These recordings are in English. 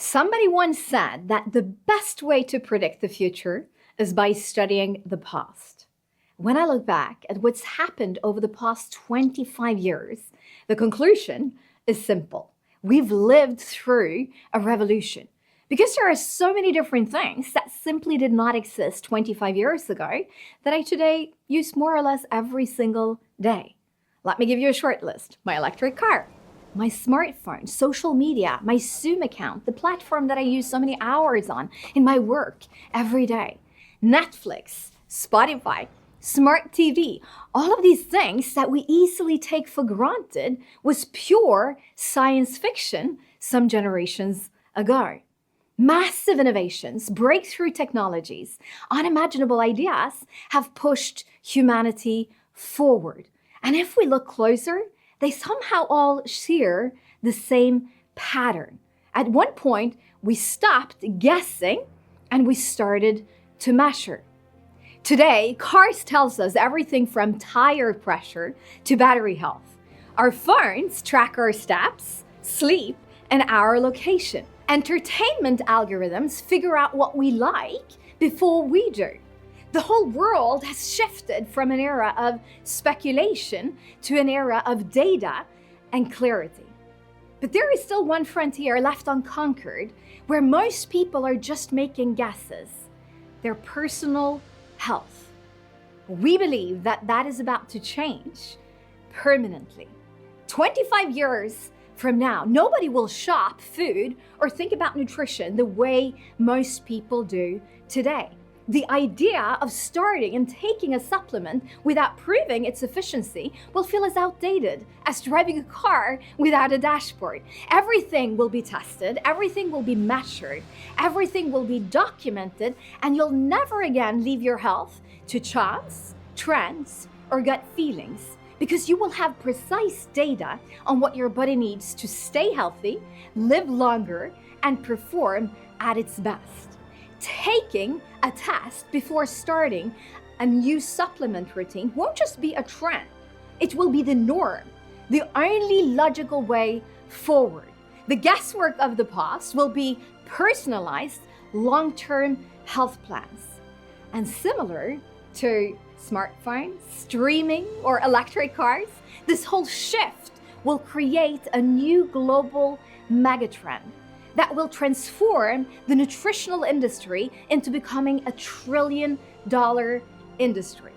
Somebody once said that the best way to predict the future is by studying the past. When I look back at what's happened over the past 25 years, the conclusion is simple. We've lived through a revolution. Because there are so many different things that simply did not exist 25 years ago that I today use more or less every single day. Let me give you a short list. My electric car, my smartphone, social media, my Zoom account, the platform that I use so many hours on in my work every day, Netflix, Spotify, smart TV, all of these things that we easily take for granted was pure science fiction some generations ago. Massive innovations, breakthrough technologies, unimaginable ideas have pushed humanity forward. And if we look closer, they somehow all share the same pattern. At one point, we stopped guessing and we started to measure. Today, cars tells us everything from tire pressure to battery health. Our phones track our steps, sleep, and our location. Entertainment algorithms figure out what we like before we do. The whole world has shifted from an era of speculation to an era of data and clarity. But there is still one frontier left unconquered where most people are just making guesses: their personal health. We believe that that is about to change permanently. 25 years from now, nobody will shop food or think about nutrition the way most people do today. The idea of starting and taking a supplement without proving its efficiency will feel as outdated as driving a car without a dashboard. Everything will be tested, everything will be measured, everything will be documented, and you'll never again leave your health to chance, trends, or gut feelings, because you will have precise data on what your body needs to stay healthy, live longer, and perform at its best. Taking a test before starting a new supplement routine won't just be a trend, it will be the norm, the only logical way forward. The guesswork of the past will be personalized long-term health plans. And similar to smartphones, streaming, or electric cars, this whole shift will create a new global megatrend that will transform the nutritional industry into becoming a $1 trillion industry.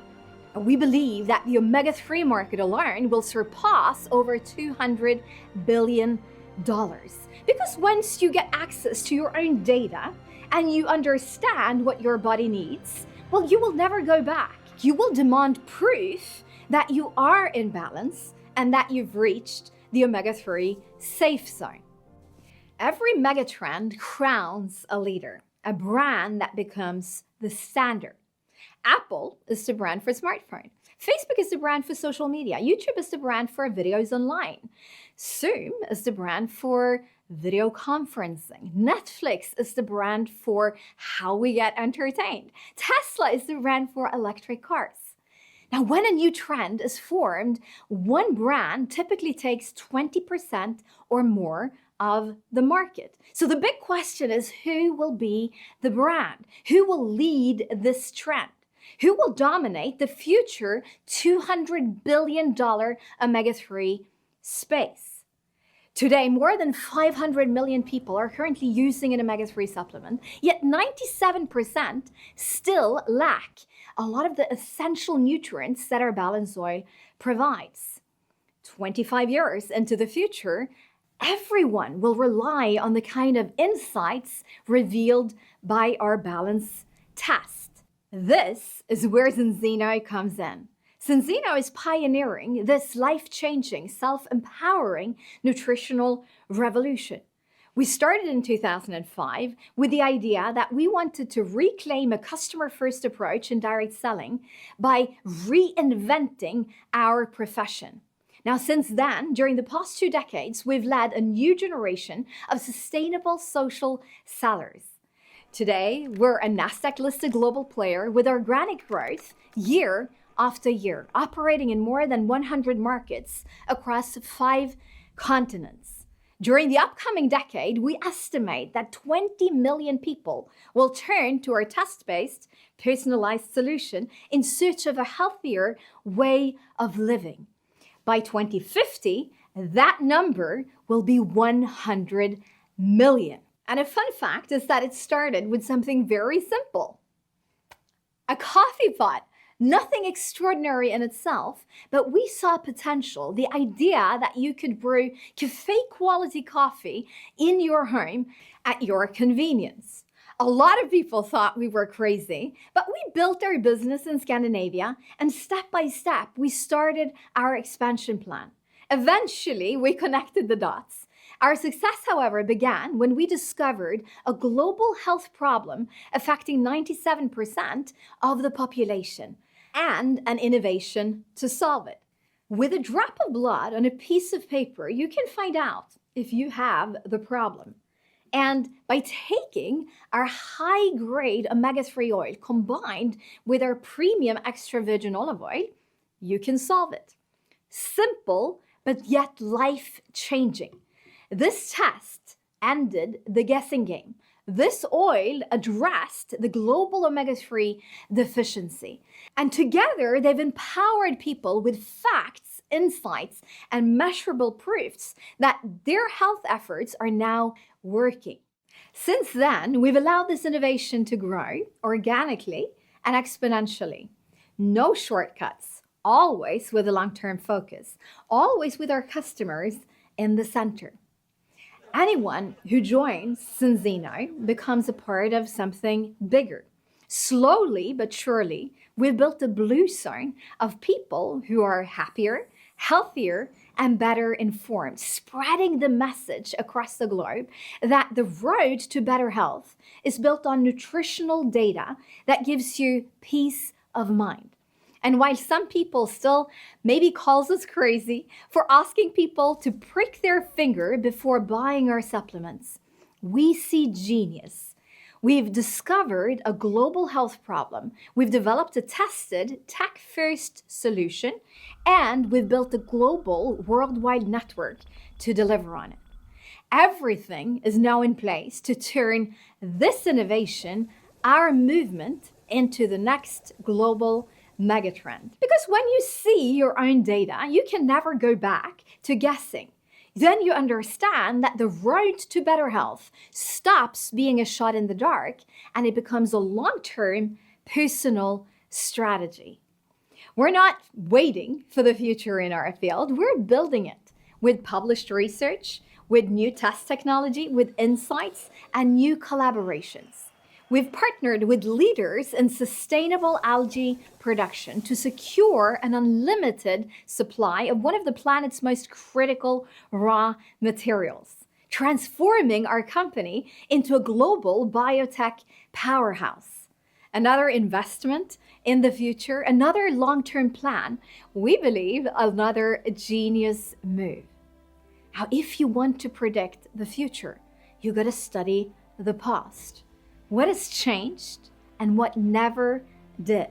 We believe that the omega-3 market alone will surpass over $200 billion. Because once you get access to your own data and you understand what your body needs, well, you will never go back. You will demand proof that you are in balance and that you've reached the omega-3 safe zone. Every megatrend crowns a leader, a brand that becomes the standard. Apple is the brand for smartphone. Facebook is the brand for social media. YouTube is the brand for videos online. Zoom is the brand for video conferencing. Netflix is the brand for how we get entertained. Tesla is the brand for electric cars. Now, when a new trend is formed, one brand typically takes 20% or more of the market. So the big question is, who will be the brand? Who will lead this trend? Who will dominate the future $200 billion omega-3 space? Today, more than 500 million people are currently using an omega-3 supplement, yet 97% still lack a lot of the essential nutrients that our balanced oil provides. 25 years into the future, everyone will rely on the kind of insights revealed by our balance test. This is where Zinzino comes in. Zinzino is pioneering this life-changing, self-empowering nutritional revolution. We started in 2005 with the idea that we wanted to reclaim a customer-first approach in direct selling by reinventing our profession. Now, since then, during the past 2 decades, we've led a new generation of sustainable social sellers. Today, we're a Nasdaq-listed global player with organic growth year after year, operating in more than 100 markets across 5 continents. During the upcoming decade, we estimate that 20 million people will turn to our test-based, personalized solution in search of a healthier way of living. By 2050, that number will be 100 million. And a fun fact is that it started with something very simple. A coffee pot. Nothing extraordinary in itself, but we saw potential, the idea that you could brew cafe-quality coffee in your home at your convenience. A lot of people thought we were crazy, but we built our business in Scandinavia, and step by step, we started our expansion plan. Eventually, we connected the dots. Our success, however, began when we discovered a global health problem affecting 97% of the population, and an innovation to solve it. With a drop of blood on a piece of paper, you can find out if you have the problem. And by taking our high-grade omega-3 oil combined with our premium extra virgin olive oil, you can solve it. Simple, but yet life-changing. This test ended the guessing game. This oil addressed the global omega-3 deficiency. And together, they've empowered people with facts, insights, and measurable proofs that their health efforts are now working. Since then, we've allowed this innovation to grow organically and exponentially. No shortcuts, always with a long-term focus, always with our customers in the center. Anyone who joins Zinzino becomes a part of something bigger. Slowly but surely, we've built a blue zone of people who are happier, healthier, and better informed, spreading the message across the globe that the road to better health is built on nutritional data that gives you peace of mind. And while some people still maybe calls us crazy for asking people to prick their finger before buying our supplements, we see genius. We've discovered a global health problem. We've developed a tested tech-first solution, and we've built a global worldwide network to deliver on it. Everything is now in place to turn this innovation, our movement, into the next global megatrend. Because when you see your own data, you can never go back to guessing. Then you understand that the road to better health stops being a shot in the dark and it becomes a long-term personal strategy. We're not waiting for the future in our field, we're building it with published research, with new test technology, with insights, and new collaborations. We've partnered with leaders in sustainable algae production to secure an unlimited supply of one of the planet's most critical raw materials, transforming our company into a global biotech powerhouse. Another investment in the future, another long-term plan, we believe another genius move. Now, if you want to predict the future, you got to study the past. What has changed and what never did.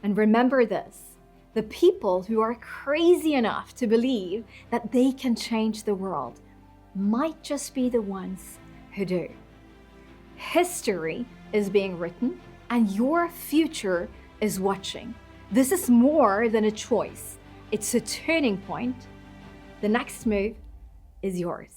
And remember this, the people who are crazy enough to believe that they can change the world might just be the ones who do. History is being written and your future is watching. This is more than a choice. It's a turning point. The next move is yours.